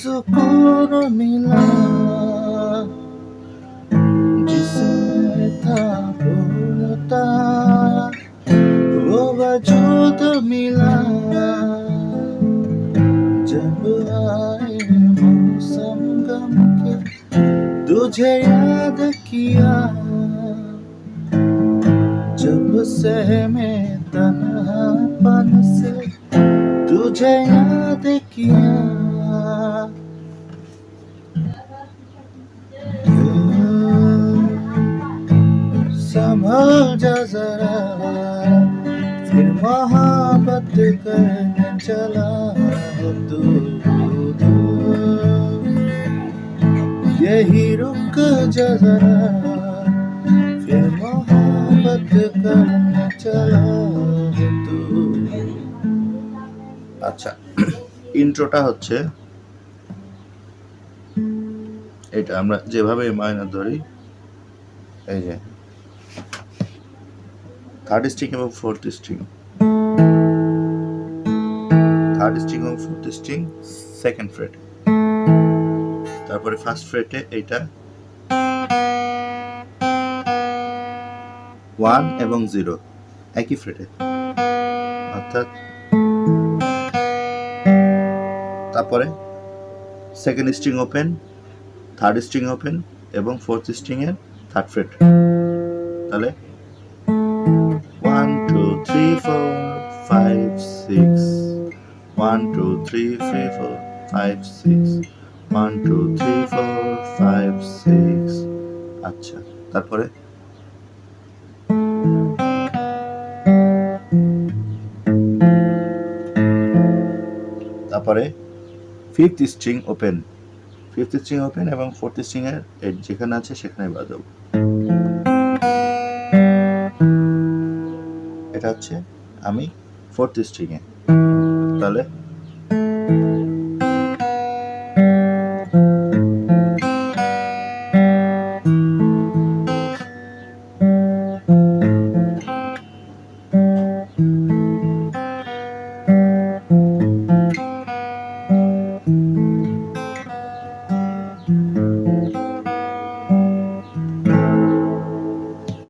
सुकून मिला जिसमें था भूलता वो वजूद मिला जब आए मौसम गम के तुझे याद किया जब सहमे तन्हापन से तुझे याद किया संभल जा जरा फिर मोहब्बत करने चला है तू यही रुक जा जरा फिर मोहब्बत करने चला है तू। আচ্ছা, ইন্ট্রোটা হচ্ছে এটা আমরা যেভাবে মাইনার ধরি, এই যে থার্ড স্ট্রিং এবং ফোর্থ স্ট্রিং, থার্ড স্ট্রিং এবং ফোর্থ স্ট্রিং সেকেন্ড ফ্রেট, তারপরে ফার্স্ট ফ্রেটে এইটা 1 এবং 0 একই ফ্রেটে, অর্থাৎ তারপরে second string open, third string open এবং ফোর্থ স্ট্রিং এর থার্ড ফ্রেট, তাহলে 1 2 3 4 5 6 1 2 3 4 5 6 1 2 3 4 5 6। আচ্ছা, তারপরে fifth string open, fifth string open এবং ফোর্থ স্ট্রিং এর যেখানে আছে সেখানে বাজাবো। এটা হচ্ছে আমি ফোর্থ স্ট্রিং এ, তাহলে